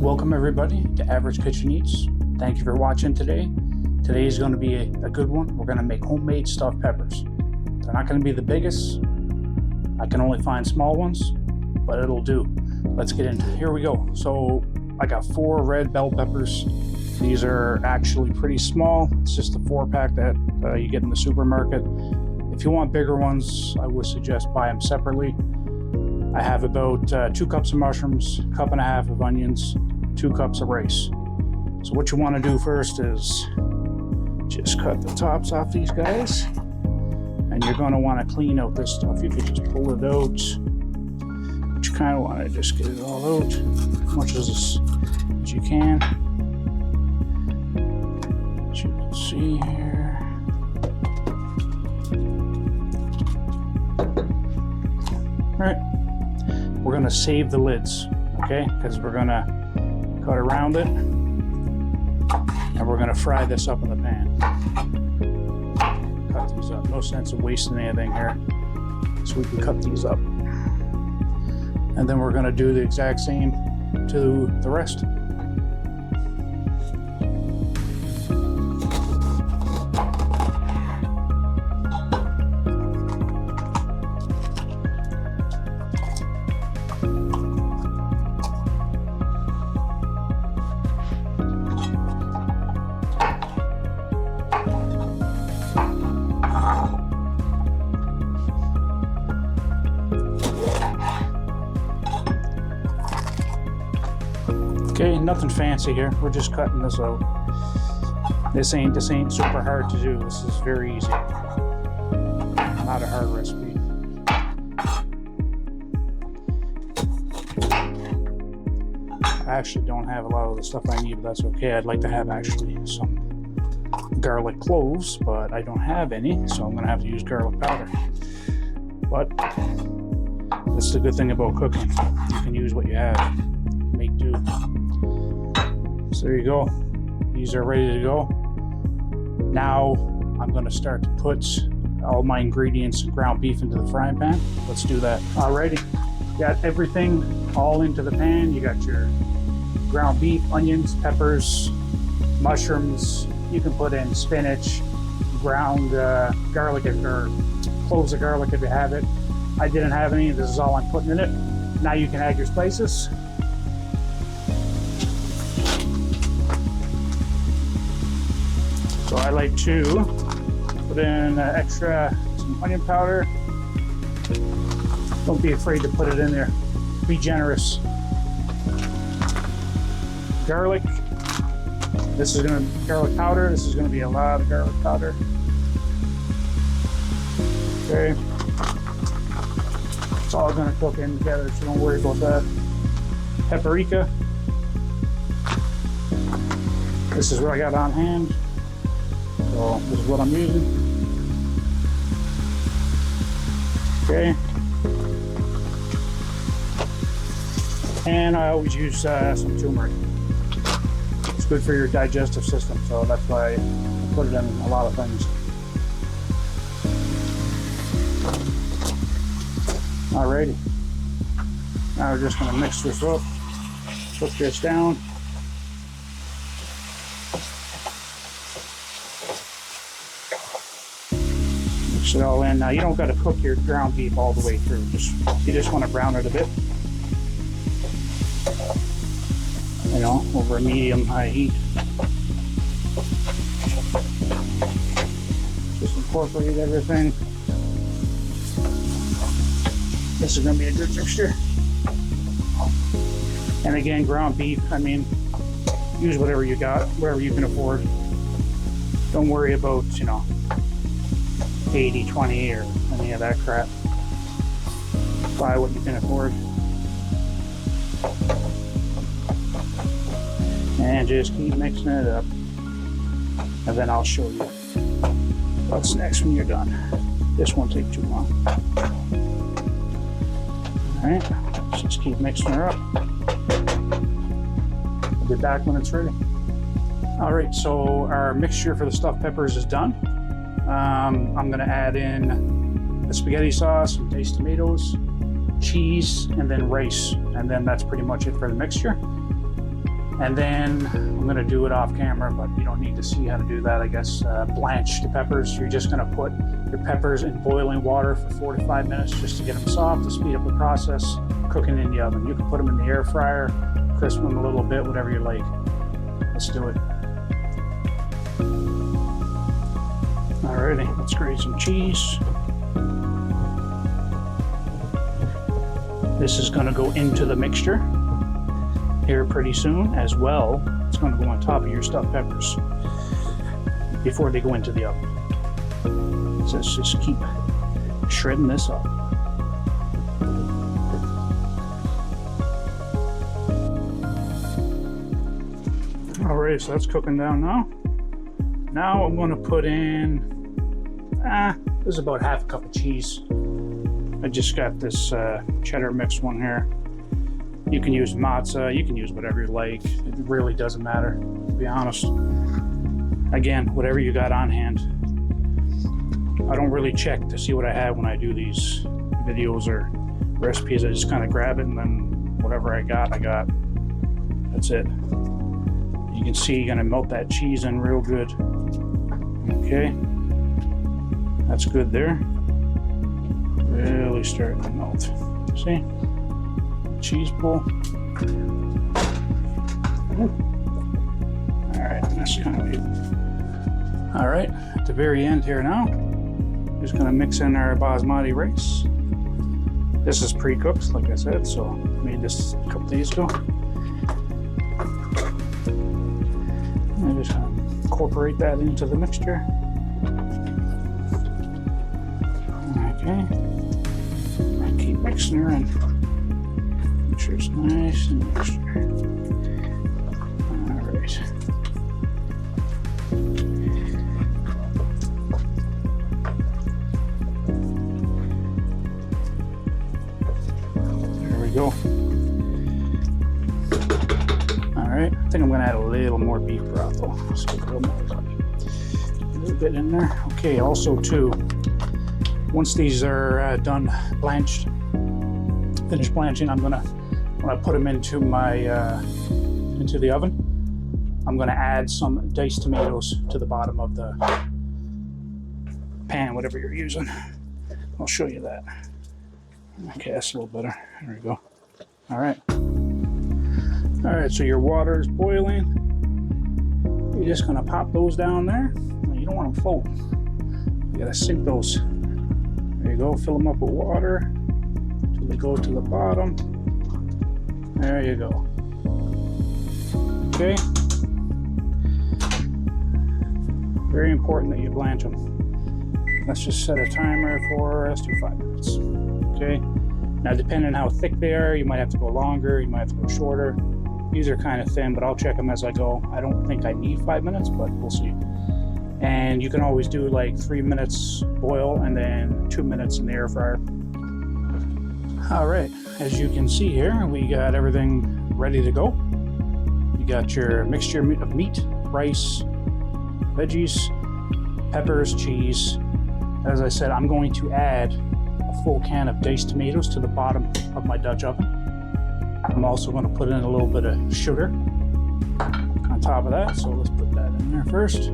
Welcome everybody to Average Kitchen Eats. Thank you for watching today. Today is going to be a good one. We're going to make homemade stuffed peppers. They're not going to be the biggest. I can only find small ones, but it'll do. Let's get into it. Here we go. So I got 4 red bell peppers. These are actually pretty small. It's just a 4-pack that you get in the supermarket. If you want bigger ones, I would suggest buy them separately. I have about 2 cups of mushrooms, 1.5 cups of onions, 2 cups of rice. So what you want to do first is just cut the tops off these guys. And you're going to want to clean out this stuff. You can just pull it out. But you kind of want to just get it all out as much as you can. As you can see here. All right. We're going to save the lids, okay? Because we're going to cut around it and we're going to fry this up in the pan. Cut these up. No sense of wasting anything here. So we can cut these up. And then we're going to do the exact same to the rest. Okay, nothing fancy here. We're just cutting this out. This ain't super hard to do. This is very easy. Not a hard recipe. I actually don't have a lot of the stuff I need, but that's okay. I'd like to have actually some garlic cloves, but I don't have any, so I'm gonna have to use garlic powder. But that's the good thing about cooking. You can use what you have. Make do. So there you go. These are ready to go. Now I'm going to start to put all my ingredients and ground beef into the frying pan. Let's do that. Alrighty. Got everything all into the pan. You got your ground beef, onions, peppers, mushrooms. You can put in spinach, ground garlic or cloves of garlic if you have it. I didn't have any. This is all I'm putting in it. Now you can add your spices. So I like to put in some onion powder. Don't be afraid to put it in there. Be generous. Garlic. This is going to be garlic powder. This is going to be a lot of garlic powder. Okay. It's all going to cook in together, so don't worry about that. Paprika. This is what I got on hand. So this is what I'm using. Okay. And I always use some turmeric. It's good for your digestive system, so that's why I put it in a lot of things. Alrighty. Now we're just going to mix this up. Put this down. Mix it all in. Now you don't got to cook your ground beef all the way through. You just want to brown it a bit. You know, over a medium-high heat. Just incorporate everything. This is going to be a good mixture. And again, ground beef, I mean, use whatever you got, whatever you can afford. Don't worry about, 80-20 or any of that crap. Buy what you can afford. And just keep mixing it up. And then I'll show you what's next when you're done. This won't take too long. Alright, let's just keep mixing her up. I'll be back when it's ready. Alright, so our mixture for the stuffed peppers is done. I'm gonna add in the spaghetti sauce, some diced tomatoes, cheese, and then rice. And then that's pretty much it for the mixture. And then I'm gonna do it off camera, but you don't need to see how to do that, I guess. Blanch the peppers. You're just gonna put your peppers in boiling water for 4 to 5 minutes just to get them soft, to speed up the process, cooking in the oven. You can put them in the air fryer, crisp them a little bit, whatever you like. Let's do it. Alrighty, let's grate some cheese. This is gonna go into the mixture here pretty soon as well. It's going to go on top of your stuffed peppers before they go into the oven. So let's just keep shredding this up. Alright, so that's cooking down now. Now I'm going to put in, this is about half a cup of cheese. I just got this cheddar mixed one here. You can use matzah, you can use whatever you like. It really doesn't matter, to be honest. Again, whatever you got on hand. I don't really check to see what I have when I do these videos or recipes. I just kind of grab it and then whatever I got. That's it. You can see you're gonna melt that cheese in real good. Okay, that's good there. Really starting to melt. See? Cheese pull. Alright, that's kind of it. Alright, at the very end here now, just gonna mix in our basmati rice. This is pre-cooked, like I said, so I made this a couple days ago. I'm just gonna incorporate that into the mixture. Okay. I keep mixing her in. It's nice and mixture. All right. There we go. All right. I think I'm gonna add a little more beef broth though. Just a little bit in there. Okay. Also too, once these are done blanched, finished blanching, when I put them into my into the oven, I'm going to add some diced tomatoes to the bottom of the pan, whatever you're using. I'll show you that. Okay, that's a little better. There we go. All right. All right, so your water is boiling. You're just going to pop those down there. You don't want them full. You got to sink those. There you go. Fill them up with water until they go to the bottom. There you go. Okay. Very important that you blanch them. Let's just set a timer for, let's do 5 minutes. Okay. Now, depending on how thick they are, you might have to go longer, you might have to go shorter. These are kind of thin, but I'll check them as I go. I don't think I need 5 minutes, but we'll see. And you can always do like 3 minutes boil and then 2 minutes in the air fryer. All right, as you can see here, we got everything ready to go. You got your mixture of meat, rice, veggies, peppers, cheese. As I said, I'm going to add a full can of diced tomatoes to the bottom of my Dutch oven. I'm also going to put in a little bit of sugar on top of that, so let's put that in there first.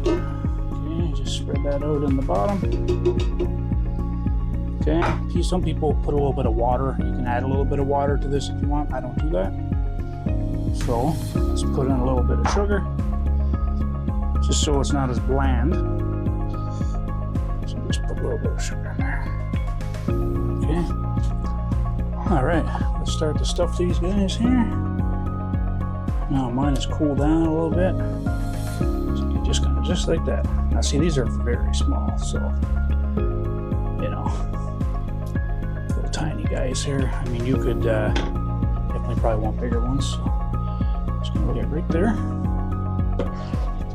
Okay, just spread that out in the bottom. Okay, some people put a little bit of water. You can add a little bit of water to this if you want. I don't do that. So let's put in a little bit of sugar, just so it's not as bland. So just put a little bit of sugar in there. Okay. All right, let's start to stuff these guys here. Now mine is cooled down a little bit. So you're just gonna, just like that. Now see, these are very small, so you know. Tiny guys here. I mean, you could definitely probably want bigger ones. So just gonna get right there.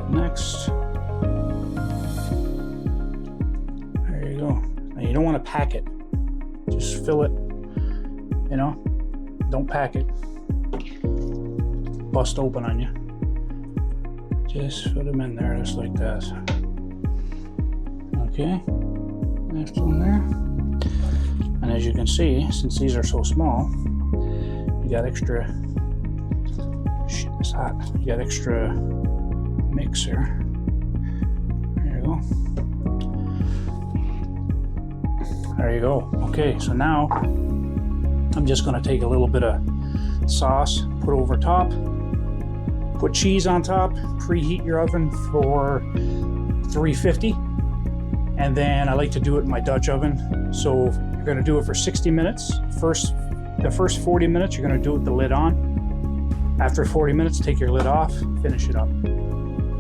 Next, there you go. Now you don't want to pack it. Just fill it. You know, don't pack it. Bust open on you. Just put them in there just like that. Okay. Next one there. And as you can see, since these are so small, you got extra Shit, it's hot. You got extra mix there. There you go. There you go. Okay, so now I'm just gonna take a little bit of sauce, put over top, put cheese on top, preheat your oven for 350. And then I like to do it in my Dutch oven. So you're gonna do it for 60 minutes. The first 40 minutes, you're gonna do it with the lid on. After 40 minutes, take your lid off, finish it up.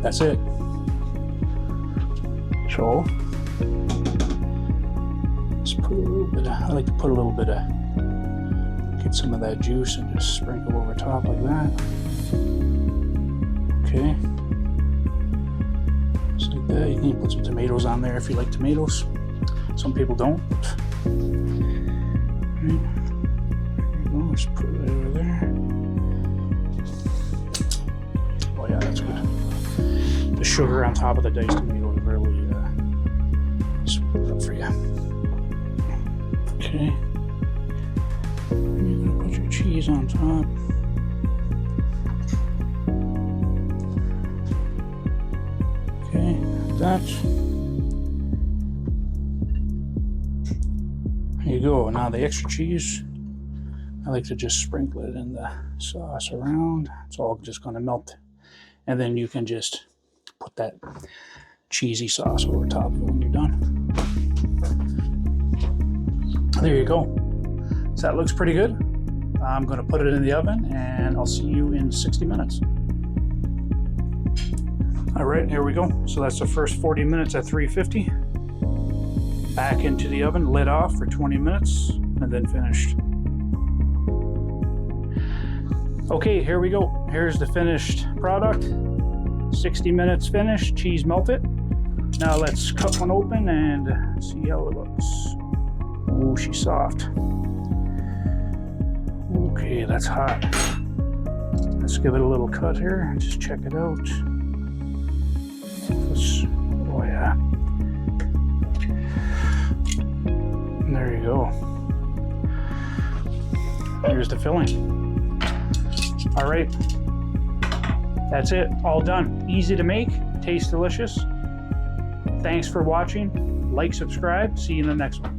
That's it. So, just put a little bit of, I like to put a little bit of, get some of that juice and just sprinkle over top like that. Okay. Just like that. You can put some tomatoes on there if you like tomatoes. Some people don't. Right. Just put it over there. Oh yeah, that's good. The sugar on top of the diced tomato is really sweet it up for you. Okay. And you're gonna put your cheese on top. Okay, that. There you go. Now the extra cheese, I like to just sprinkle it in the sauce around. It's all just going to melt. And then you can just put that cheesy sauce over top of it when you're done. There you go. So that looks pretty good. I'm going to put it in the oven and I'll see you in 60 minutes. All right, here we go. So that's the first 40 minutes at 350. Back into the oven, lid off for 20 minutes, and then finished. Okay, here we go. Here's the finished product. 60 minutes finished, cheese melted. Now let's cut one open and see how it looks. Oh, she's soft. Okay, that's hot. Let's give it a little cut here and just check it out. Oh yeah. There you go. Here's the filling. All right, that's it, all done. Easy to make, tastes delicious. Thanks for watching. Like, subscribe, see you in the next one.